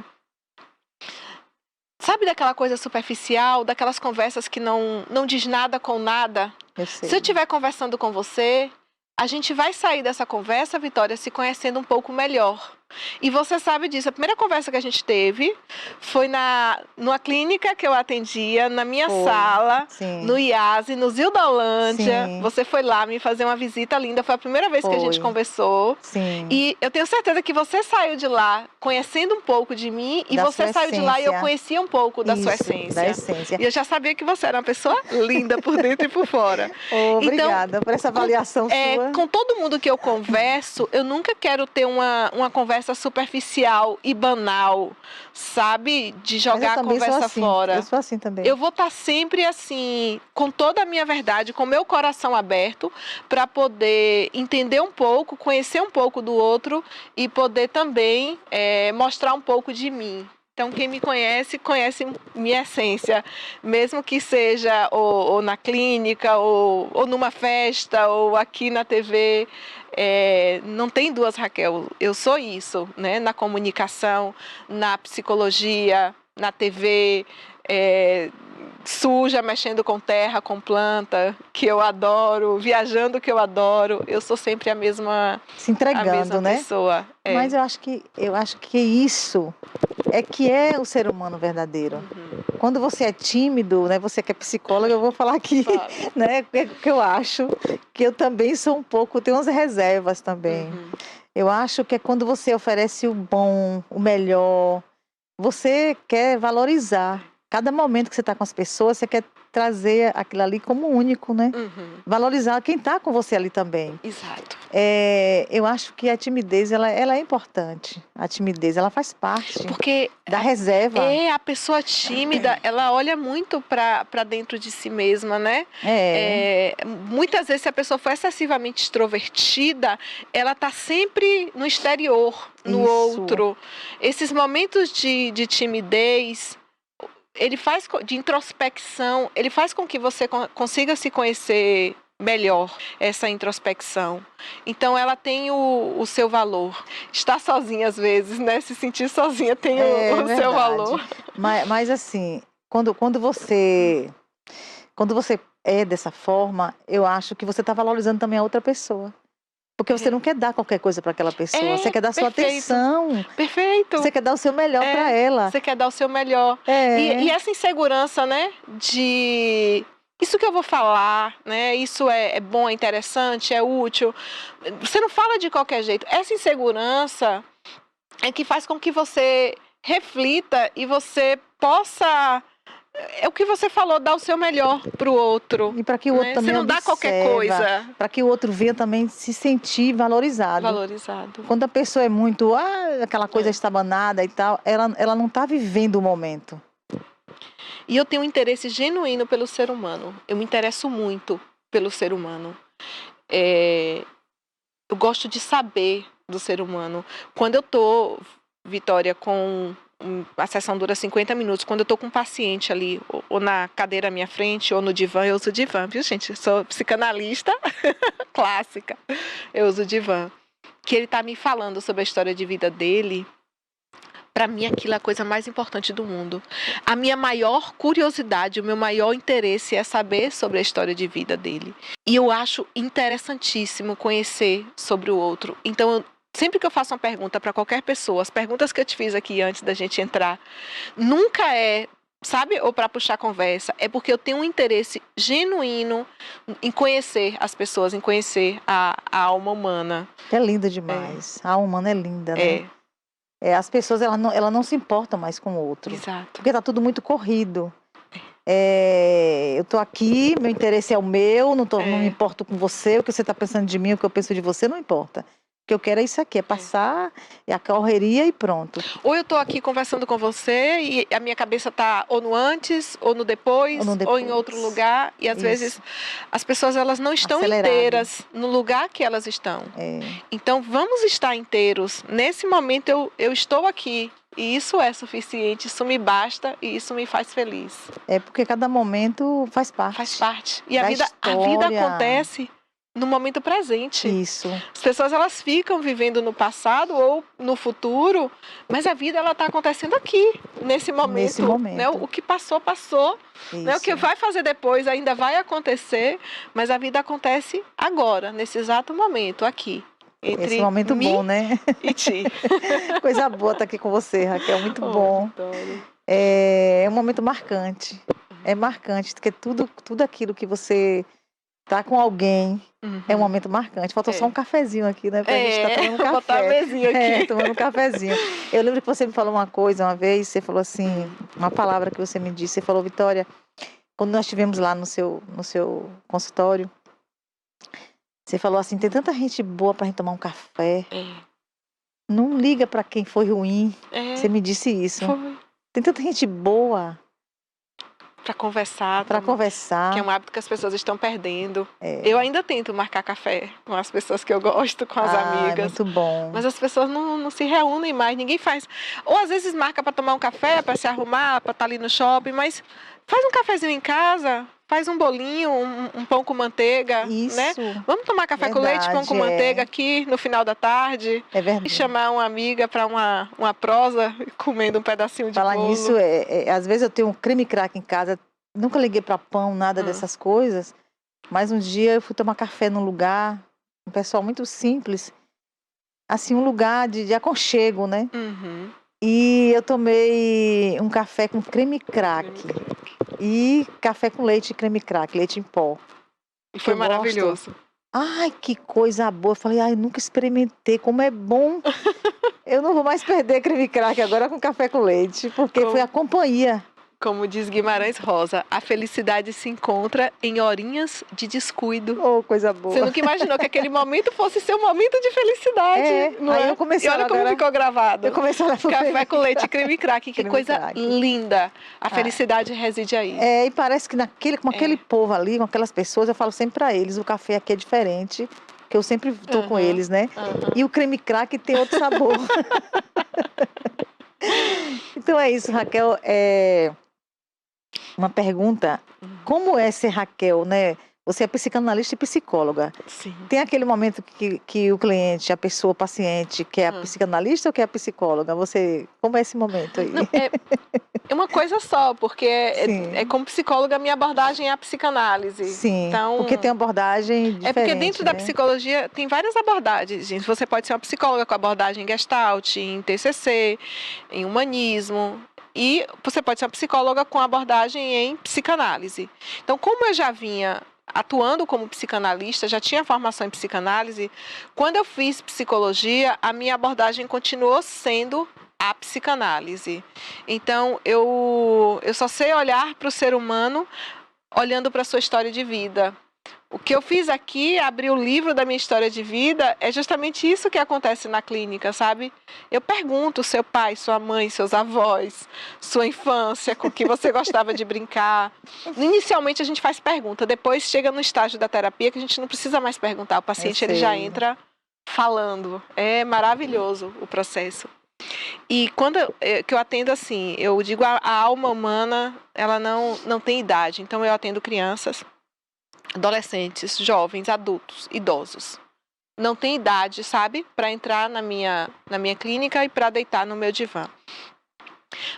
Sabe daquela coisa superficial, daquelas conversas que não diz nada com nada? Eu sei. Se eu estiver conversando com você, a gente vai sair dessa conversa, Vitória, se conhecendo um pouco melhor. E você sabe disso. A primeira conversa que a gente teve foi numa clínica que eu atendia, na minha sala, no IASE, no Zildolândia. Sim. Você foi lá me fazer uma visita linda. Foi a primeira vez que a gente conversou. Sim. E eu tenho certeza que você saiu de lá conhecendo um pouco de mim e você saiu de lá e eu conhecia um pouco da sua essência. Da essência. E eu já sabia que você era uma pessoa linda por dentro e por fora. Obrigada por essa avaliação sua. Com todo mundo que eu converso, eu nunca quero ter uma conversa superficial e banal, sabe? De jogar a conversa fora. Eu sou assim também. Eu vou estar sempre assim, com toda a minha verdade, com meu coração aberto, para poder entender um pouco, conhecer um pouco do outro e poder também mostrar um pouco de mim. Então, quem me conhece, conhece minha essência, mesmo que seja ou na clínica, ou numa festa, ou aqui na TV. Não tem duas Raquel, eu sou isso, né? Na comunicação, na psicologia, na TV, suja, mexendo com terra, com planta, que eu adoro, viajando, que eu adoro. Eu sou sempre a mesma, se entregando, né? Pessoa. Mas eu acho que isso que é o ser humano verdadeiro. Quando você é tímido, né? Você que é psicóloga, eu vou falar aqui, né? Que eu acho que eu também sou um pouco, tenho umas reservas também. Eu acho que é quando você oferece o bom, o melhor, você quer valorizar. Cada momento que você está com as pessoas, você quer trazer aquilo ali como único, né? Valorizar quem está com você ali também. Exato. Eu acho que a timidez, ela é importante. A timidez, ela faz parte da reserva. A pessoa tímida, ela olha muito para dentro de si mesma, né? Muitas vezes, se a pessoa for excessivamente extrovertida, ela está sempre no exterior, no outro. Esses momentos de timidez... ele faz de introspecção, ele faz com que você consiga se conhecer melhor, essa introspecção. Então ela tem o seu valor. Estar sozinha às vezes, né? Se sentir sozinha tem o seu valor. Mas assim, quando você é dessa forma, eu acho que você está valorizando também a outra pessoa. Porque você não quer dar qualquer coisa para aquela pessoa. Você quer dar sua atenção. Perfeito. Você quer dar o seu melhor para ela. Você quer dar o seu melhor. E essa insegurança, né? De isso que eu vou falar, né? Isso é bom, é interessante, é útil. Você não fala de qualquer jeito. Essa insegurança é que faz com que você reflita e você possa é o que você falou, dar o seu melhor para o outro. E para que o outro também você não dá qualquer coisa. Para que o outro venha também se sentir valorizado. Valorizado. Quando a pessoa é muito, aquela coisa estabanada e tal, ela não está vivendo o momento. E eu tenho um interesse genuíno pelo ser humano. Eu me interesso muito pelo ser humano. Eu gosto de saber do ser humano. Quando eu tô, Vitória, a sessão dura 50 minutos. Quando eu tô com um paciente ali, ou na cadeira à minha frente, ou no divã, eu uso o divã, viu, gente? Eu sou psicanalista clássica. Eu uso o divã. Que ele tá me falando sobre a história de vida dele. Para mim, aquilo é a coisa mais importante do mundo. A minha maior curiosidade, o meu maior interesse é saber sobre a história de vida dele. E eu acho interessantíssimo conhecer sobre o outro. Então, sempre que eu faço uma pergunta para qualquer pessoa, as perguntas que eu te fiz aqui antes da gente entrar, nunca é, sabe, ou para puxar conversa, é porque eu tenho um interesse genuíno em conhecer as pessoas, em conhecer a alma humana. É linda demais. A alma humana é linda, né? As pessoas elas não se importam mais com o outro. Exato. Porque está tudo muito corrido. Eu estou aqui, meu interesse é o meu, não me importo com você, o que você está pensando de mim, o que eu penso de você, não importa. O que eu quero é isso aqui, é passar, é a correria e pronto. Ou eu estou aqui conversando com você e a minha cabeça está ou no antes, ou no depois, ou em outro lugar. E às vezes as pessoas elas não estão inteiras no lugar que elas estão. Então vamos estar inteiros. Nesse momento eu estou aqui. E isso é suficiente, isso me basta e isso me faz feliz. Porque cada momento faz parte. Faz parte. E a vida acontece no momento presente. Isso. As pessoas elas ficam vivendo no passado ou no futuro, mas a vida ela está acontecendo aqui, nesse momento. Né? O que passou, passou. Né? O que vai fazer depois ainda vai acontecer, mas a vida acontece agora, nesse exato momento, aqui. Entre esse momento bom, né? E ti. Coisa boa estar aqui com você, Raquel, muito bom. Vitória. É um momento marcante. É marcante, porque tudo aquilo que você tá com alguém é um momento marcante. Faltou só um cafezinho aqui, né? Pra gente estar tomando um café. Botar a mesinha aqui. Tomando um cafezinho. Eu lembro que você me falou uma coisa uma vez, você falou assim, uma palavra que você me disse, você falou, Vitória, quando nós estivemos lá no seu consultório, você falou assim, tem tanta gente boa pra gente tomar um café. Não liga pra quem foi ruim. Você me disse isso. Foi. Tem tanta gente boa. Para conversar. Para conversar. Que é um hábito que as pessoas estão perdendo. Eu ainda tento marcar café com as pessoas que eu gosto, com as amigas. Muito bom. Mas as pessoas não se reúnem mais, ninguém faz. Ou às vezes marca para tomar um café, para se arrumar, para estar ali no shopping, mas faz um cafezinho em casa, faz um bolinho, um pão com manteiga. Isso. Né? Vamos tomar café com leite, pão com manteiga aqui no final da tarde. É verdade. E chamar uma amiga para uma prosa, comendo um pedacinho de bolo. Falar nisso, às vezes eu tenho um creme crack em casa, nunca liguei para pão, nada dessas coisas, mas um dia eu fui tomar café num lugar, um pessoal muito simples, assim, um lugar de aconchego, né? E eu tomei um café com creme crack. E café com leite e creme crack, leite em pó. E foi maravilhoso. Ai, que coisa boa. Eu falei, eu nunca experimentei, como é bom. Eu não vou mais perder creme crack agora com café com leite, porque foi a companhia. Como diz Guimarães Rosa, a felicidade se encontra em horinhas de descuido. Oh, coisa boa. Você nunca imaginou que aquele momento fosse seu momento de felicidade. Não aí é? Eu comecei e olha como ficou gravado. Eu comecei a olhar café com leite e creme crack, que coisa linda. A felicidade reside aí. E parece que com aquele povo ali, com aquelas pessoas, eu falo sempre pra eles, o café aqui é diferente, que eu sempre tô com eles, né? E o creme crack tem outro sabor. Então é isso, Raquel. Uma pergunta, como é ser Raquel, né? Você é psicanalista e psicóloga. Sim. Tem aquele momento que o cliente, a pessoa, o paciente, quer a psicanalista ou quer a psicóloga? Como é esse momento aí? Não, é uma coisa só, porque como psicóloga a minha abordagem é a psicanálise. Sim, então, porque tem uma abordagem diferente. Porque dentro da psicologia tem várias abordagens, gente. Você pode ser uma psicóloga com abordagem Gestalt, em TCC, em humanismo. E você pode ser uma psicóloga com abordagem em psicanálise. Então, como eu já vinha atuando como psicanalista, já tinha formação em psicanálise, quando eu fiz psicologia, a minha abordagem continuou sendo a psicanálise. Então, eu só sei olhar para o ser humano olhando para a sua história de vida. O que eu fiz aqui, abrir o livro da minha história de vida, é justamente isso que acontece na clínica, sabe? Eu pergunto seu pai, sua mãe, seus avós, sua infância, com que você gostava de brincar. Inicialmente a gente faz pergunta, depois chega no estágio da terapia que a gente não precisa mais perguntar, o paciente ele já entra falando. É maravilhoso o processo. E quando que eu atendo assim, eu digo a alma humana, ela não tem idade, então eu atendo crianças, adolescentes, jovens, adultos, idosos. Não tem idade, sabe, para entrar na minha clínica e para deitar no meu divã.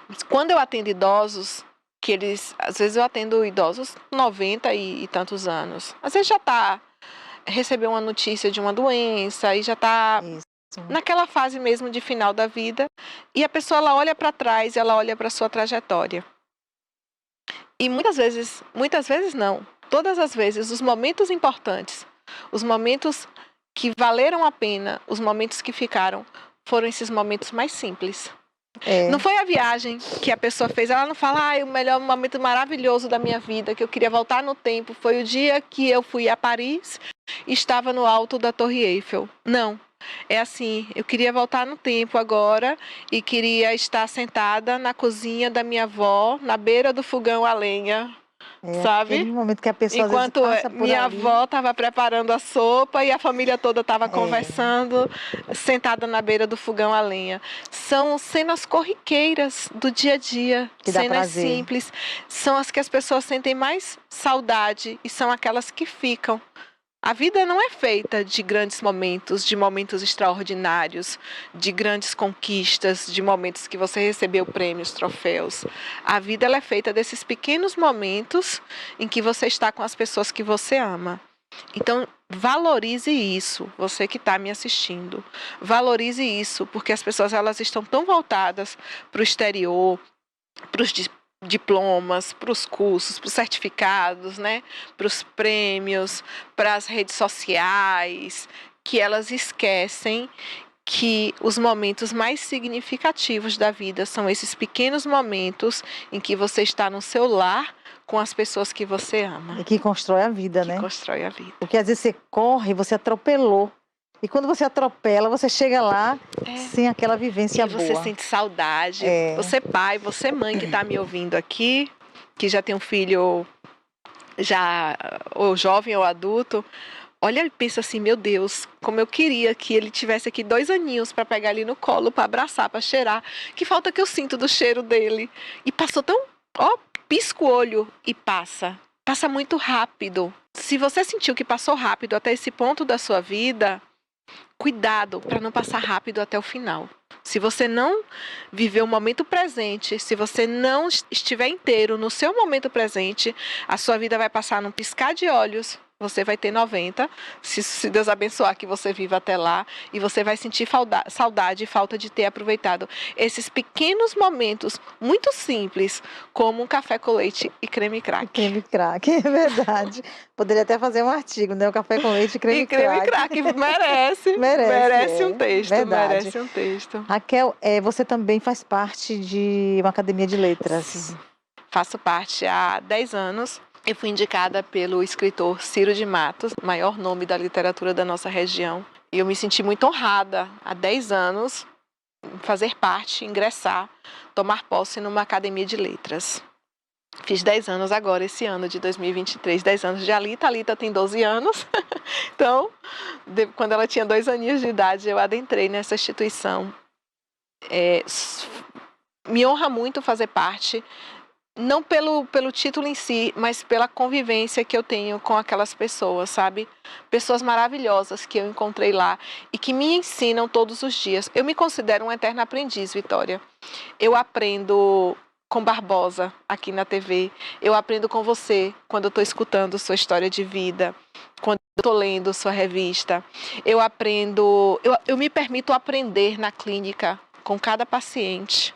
Mas quando eu atendo idosos, que eles, às vezes eu atendo idosos 90 e tantos anos. Às vezes já recebeu uma notícia de uma doença e já está naquela fase mesmo de final da vida. E a pessoa ela olha para trás, ela olha para a sua trajetória. E muitas vezes não. Todas as vezes, os momentos importantes, os momentos que valeram a pena, os momentos que ficaram, foram esses momentos mais simples. Não foi a viagem que a pessoa fez, ela não fala, o melhor momento maravilhoso da minha vida, que eu queria voltar no tempo, foi o dia que eu fui a Paris e estava no alto da Torre Eiffel. Não. É assim, eu queria voltar no tempo agora e queria estar sentada na cozinha da minha avó, na beira do fogão a lenha, sabe? Aquele momento que a pessoa enquanto às vezes passa por minha ali. avó estava preparando a sopa e a família toda estava conversando, sentada na beira do fogão a lenha. São cenas corriqueiras do dia a dia, cenas simples, são as que as pessoas sentem mais saudade e são aquelas que ficam. A vida não é feita de grandes momentos, de momentos extraordinários, de grandes conquistas, de momentos que você recebeu prêmios, troféus. A vida ela é feita desses pequenos momentos em que você está com as pessoas que você ama. Então, valorize isso, você que está me assistindo. Valorize isso, porque as pessoas elas estão tão voltadas para o exterior, para os diplomas, para os cursos, para os certificados, né? Para os prêmios, para as redes sociais, que elas esquecem que os momentos mais significativos da vida são esses pequenos momentos em que você está no seu lar com as pessoas que você ama. E que constrói a vida, né? Que constrói a vida. Porque às vezes você corre, você atropelou. E quando você atropela, você chega lá sem aquela vivência boa. E você sente saudade. Você pai, você mãe que está me ouvindo aqui, que já tem um filho, já ou jovem ou adulto, olha e pensa assim, meu Deus, como eu queria que ele tivesse aqui 2 aninhos para pegar ali no colo, para abraçar, para cheirar. Que falta que eu sinto do cheiro dele. E passou tão, pisca o olho e passa. Passa muito rápido. Se você sentiu que passou rápido até esse ponto da sua vida, cuidado para não passar rápido até o final. Se você não viver o momento presente, se você não estiver inteiro no seu momento presente, a sua vida vai passar num piscar de olhos. Você vai ter 90, se Deus abençoar que você viva até lá, e você vai sentir saudade e falta de ter aproveitado esses pequenos momentos muito simples, como um café com leite e creme crack. Creme crack, é verdade. Poderia até fazer um artigo, né? O café com leite e creme crack. E creme crack merece um texto, verdade. Merece um texto. Raquel, você também faz parte de uma academia de letras. Sim. Faço parte há 10 anos. Eu fui indicada pelo escritor Ciro de Matos, maior nome da literatura da nossa região. E eu me senti muito honrada, há 10 anos, fazer parte, ingressar, tomar posse numa academia de letras. Fiz 10 anos agora, esse ano de 2023, 10 anos de Alita. A Alita tem 12 anos. Então, quando ela tinha 2 aninhos de idade, eu adentrei nessa instituição. Me honra muito fazer parte, não pelo título em si, mas pela convivência que eu tenho com aquelas pessoas, sabe? Pessoas maravilhosas que eu encontrei lá e que me ensinam todos os dias. Eu me considero uma eterna aprendiz, Vitória. Eu aprendo com Barbosa aqui na TV. Eu aprendo com você quando eu estou escutando sua história de vida, quando eu estou lendo sua revista. Eu aprendo, eu me permito aprender na clínica com cada paciente.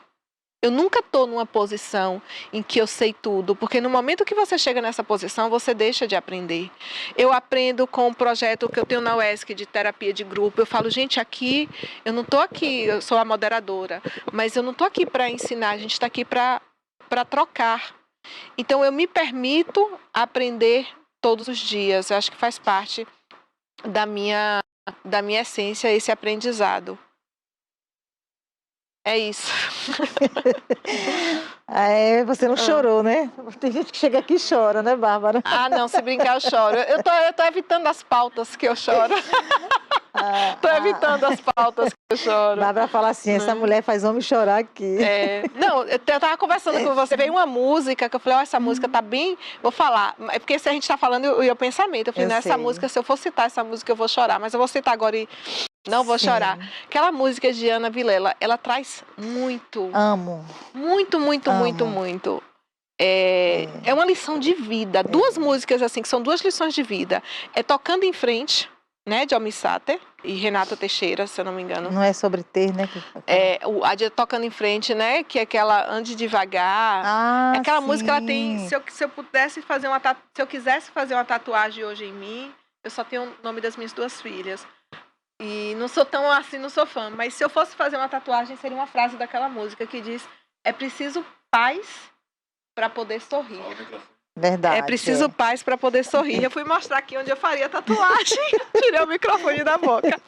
Eu nunca estou numa posição em que eu sei tudo, porque no momento que você chega nessa posição, você deixa de aprender. Eu aprendo com o projeto que eu tenho na UESC de terapia de grupo. Eu falo, gente, aqui, eu não estou aqui, eu sou a moderadora, mas eu não estou aqui para ensinar, a gente está aqui para trocar. Então, eu me permito aprender todos os dias. Eu acho que faz parte da minha essência esse aprendizado. É isso. Você não chorou, né? Tem gente que chega aqui e chora, né, Bárbara? Ah, não, se brincar eu choro. Eu tô evitando as pautas que eu choro. Tô evitando as pautas que eu choro. Bárbara fala assim, essa mulher faz homem chorar aqui. Não, eu tava conversando com você, veio uma música que eu falei, essa música tá bem, vou falar. É porque se a gente tá falando, e o pensamento, eu falei, essa música, se eu for citar essa música, eu vou chorar, mas eu vou citar agora e não vou chorar. Aquela música de Ana Vilela, ela traz muito. Amo. Muito, muito, amo. Muito, muito. É uma lição de vida. Duas músicas, assim, que são duas lições de vida. É Tocando em Frente, né, de Almir Sater e Renato Teixeira, se eu não me engano. Não é sobre ter, né? A de Tocando em Frente, né, que é aquela Ande Devagar. Aquela música, ela tem, se eu pudesse fazer se eu quisesse fazer uma tatuagem hoje em mim, eu só tenho o nome das minhas duas filhas. E não sou tão assim, não sou fã, mas se eu fosse fazer uma tatuagem, seria uma frase daquela música que diz: é preciso paz para poder sorrir. Verdade. É preciso paz para poder sorrir. Eu fui mostrar aqui onde eu faria a tatuagem, tirei o microfone da boca.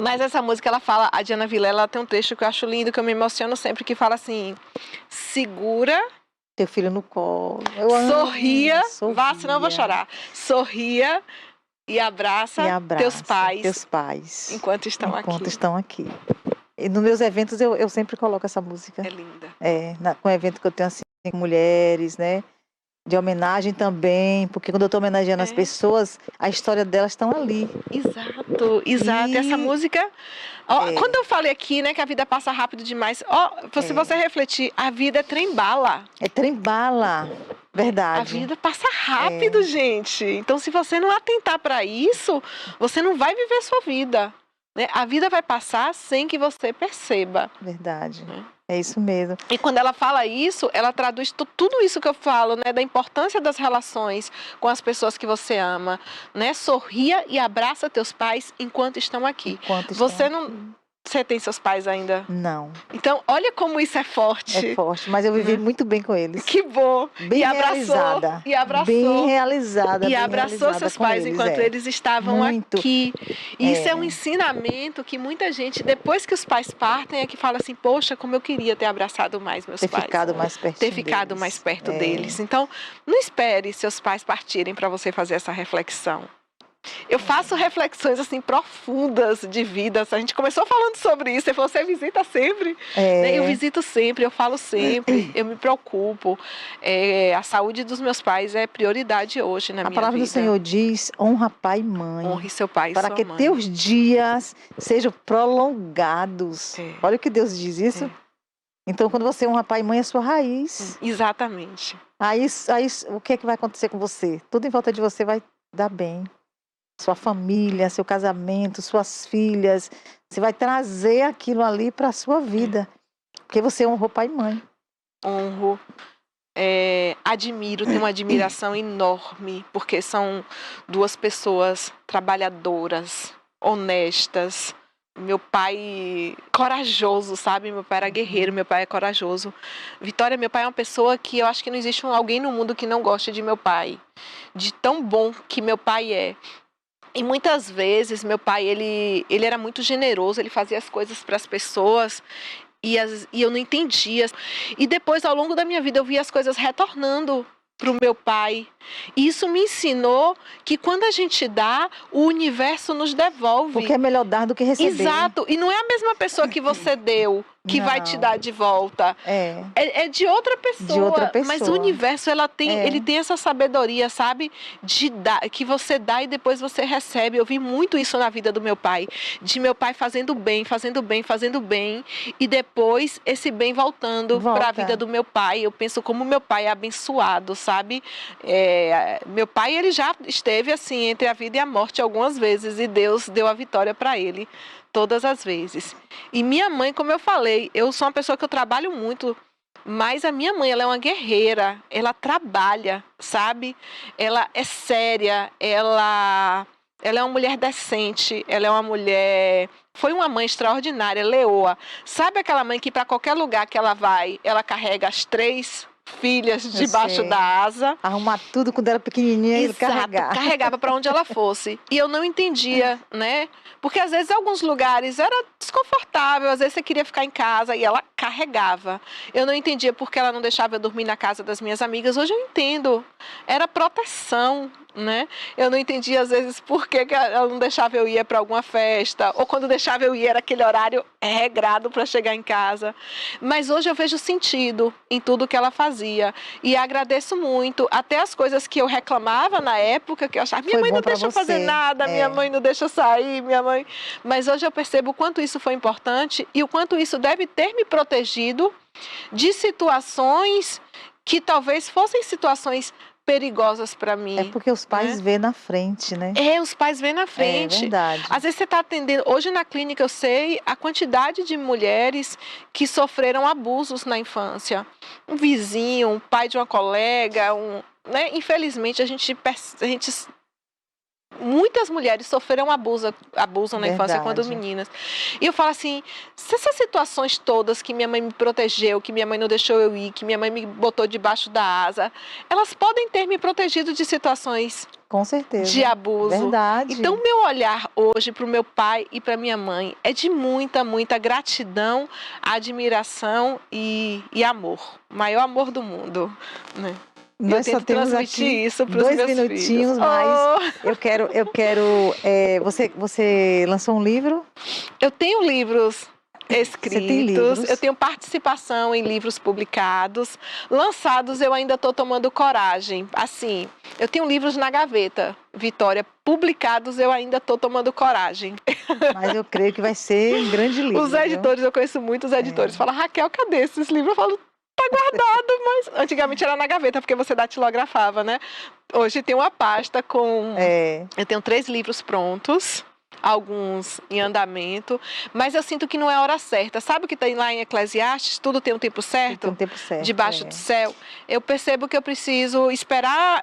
Mas essa música, ela fala, a Diana Vilela, ela tem um trecho que eu acho lindo, que eu me emociono sempre, que fala assim: segura teu filho no colo. Sorria, vá, senão eu vou chorar. Sorria e abraça teus pais. Enquanto estão aqui. E nos meus eventos eu sempre coloco essa música. É linda. Com evento que eu tenho assim, com mulheres, né? De homenagem também, porque quando eu estou homenageando as pessoas, a história delas estão ali. Exato. E essa música, quando eu falei aqui, né, que a vida passa rápido demais, se você refletir, a vida é trem-bala. É trem-bala, verdade. A vida passa rápido, gente. Então, se você não atentar para isso, você não vai viver sua vida. Né? A vida vai passar sem que você perceba. Verdade. É isso mesmo. E quando ela fala isso, ela traduz tudo isso que eu falo, né? Da importância das relações com as pessoas que você ama, né? Sorria e abraça teus pais enquanto estão aqui. Você tem seus pais ainda? Não. Então, olha como isso é forte. É forte, mas eu vivi muito bem com eles. Que bom. Bem realizada. Bem realizada. E abraçou seus pais enquanto eles estavam aqui. Isso é um ensinamento que muita gente, depois que os pais partem, é que fala assim, poxa, como eu queria ter abraçado mais meus pais. Ter ficado mais perto deles. Ter ficado mais perto deles. Então, não espere seus pais partirem para você fazer essa reflexão. Eu faço reflexões assim profundas de vida. A gente começou falando sobre isso. Você visita sempre. Eu visito sempre, eu falo sempre, eu me preocupo. A saúde dos meus pais é prioridade hoje na minha vida. A palavra do Senhor diz: honra pai e mãe. Honre seu pai e sua mãe. Para que teus dias sejam prolongados. Olha o que Deus diz isso. Então, quando você honra pai e mãe, é a sua raiz. Exatamente. Aí o que é que vai acontecer com você? Tudo em volta de você vai dar bem. Sua família, seu casamento, suas filhas. Você vai trazer aquilo ali para a sua vida. Porque você honrou pai e mãe. Honro. Admiro, tenho uma admiração enorme. Porque são duas pessoas trabalhadoras, honestas. Meu pai corajoso, sabe? Meu pai era guerreiro, meu pai é corajoso. Vitória, meu pai é uma pessoa que eu acho que não existe alguém no mundo que não goste de meu pai. De tão bom que meu pai é. E muitas vezes meu pai, ele era muito generoso, ele fazia as coisas para as pessoas e eu não entendia. E depois, ao longo da minha vida, eu vi as coisas retornando para o meu pai. E isso me ensinou que quando a gente dá, o universo nos devolve. Porque é melhor dar do que receber. Exato. E não é a mesma pessoa que você deu que vai te dar de volta. É de outra pessoa. De outra pessoa. Mas o universo, ele tem essa sabedoria, sabe? De dar, que você dá e depois você recebe. Eu vi muito isso na vida do meu pai. De meu pai fazendo bem, fazendo bem, fazendo bem. E depois esse bem voltando para a vida do meu pai. Eu penso como meu pai é abençoado, sabe? Meu pai, ele já esteve assim entre a vida e a morte algumas vezes e Deus deu a vitória para ele todas as vezes. E minha mãe, como eu falei, eu sou uma pessoa que eu trabalho muito, mas a minha mãe, ela é uma guerreira, ela trabalha, sabe? Ela é séria, ela é uma mulher decente, ela é uma mulher... Foi uma mãe extraordinária, leoa. Sabe aquela mãe que para qualquer lugar que ela vai, ela carrega as 3 filhas debaixo da asa? Arrumar tudo quando era pequenininha e carregar. Carregava para onde ela fosse. E eu não entendia, né? Porque às vezes alguns lugares era desconfortável, às vezes você queria ficar em casa e ela carregava. Eu não entendia porque ela não deixava eu dormir na casa das minhas amigas. Hoje eu entendo. Era proteção, né? Eu não entendia às vezes por que ela não deixava eu ir para alguma festa, ou quando deixava eu ir era aquele horário regrado para chegar em casa. Mas hoje eu vejo sentido em tudo que ela fazia e agradeço muito, até as coisas que eu reclamava na época, que eu achava, minha mãe não deixa eu fazer nada, minha mãe não deixa eu sair, minha mãe... Mas hoje eu percebo o quanto isso foi importante e o quanto isso deve ter me protegido de situações que talvez fossem situações perigosas para mim. É porque os pais vê na frente, né? Os pais vêem na frente. É verdade. Às vezes você está atendendo... Hoje na clínica eu sei a quantidade de mulheres que sofreram abusos na infância. Um vizinho, um pai de uma colega, né? Infelizmente muitas mulheres sofreram abuso na infância quando meninas. E eu falo assim, se essas situações todas que minha mãe me protegeu, que minha mãe não deixou eu ir, que minha mãe me botou debaixo da asa, elas podem ter me protegido de situações com certeza, de abuso. Verdade. Então, meu olhar hoje para o meu pai e para minha mãe é de muita, muita gratidão, admiração e amor. O maior amor do mundo, né? Nós só temos aqui isso para os meus minutinhos, filhos. Mas eu quero. Você lançou um livro? Eu tenho livros escritos, eu tenho participação em livros publicados, lançados eu ainda estou tomando coragem. Assim, eu tenho livros na gaveta, Vitória, publicados eu ainda estou tomando coragem. Mas eu creio que vai ser um grande livro. Os editores, eu conheço muitos editores. Fala, Raquel, cadê esses livros? Eu falo, tá guardado, mas antigamente era na gaveta, porque você datilografava, né? Hoje tem uma pasta com... Eu tenho 3 livros prontos, alguns em andamento, mas eu sinto que não é a hora certa. Sabe o que tem lá em Eclesiastes? Tudo tem um tempo certo? Tem um tempo certo. Debaixo do céu. Eu percebo que eu preciso esperar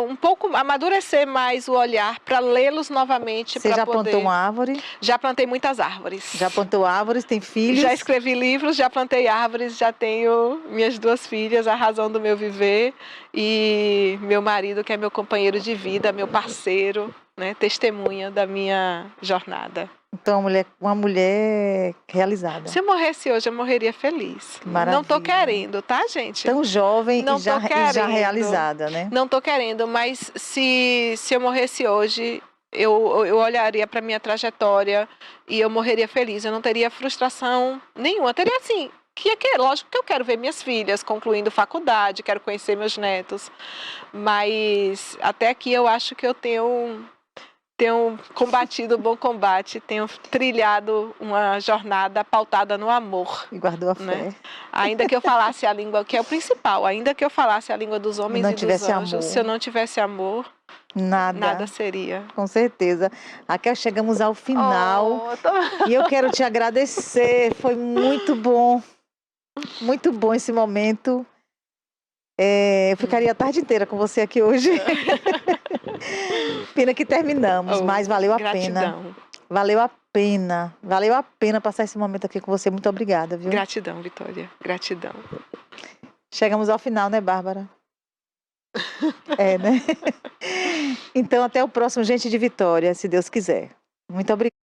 um pouco, amadurecer mais o olhar para lê-los novamente. Você já plantou uma árvore? Já plantei muitas árvores. Já plantou árvores? Tem filhos? Já escrevi livros, já plantei árvores, já tenho minhas 2 filhas, a razão do meu viver, e meu marido, que é meu companheiro de vida, meu parceiro, né, testemunha da minha jornada. Então, uma mulher realizada. Se eu morresse hoje, eu morreria feliz. Maravilha. Não estou querendo, tá, gente? Tão jovem não e já realizada, né? Não estou querendo, mas se eu morresse hoje, eu olharia para minha trajetória e eu morreria feliz. Eu não teria frustração nenhuma. Eu teria, assim, lógico que eu quero ver minhas filhas concluindo faculdade, quero conhecer meus netos. Mas até aqui eu acho que eu tenho combatido o bom combate, tenho trilhado uma jornada pautada no amor. E guardou a fé. Né? Ainda que eu falasse a língua, que é o principal, ainda que eu falasse a língua dos homens e dos anjos, se eu não tivesse amor, nada seria. Com certeza. Raquel, chegamos ao final. E eu quero te agradecer. Foi muito bom esse momento. Eu ficaria a tarde inteira com você aqui hoje. Pena que terminamos, mas valeu a pena. Valeu a pena passar esse momento aqui com você. Muito obrigada, viu? Gratidão, Vitória. Gratidão. Chegamos ao final, né, Bárbara? Né? Então, até o próximo Gente de Vitória, se Deus quiser. Muito obrigada.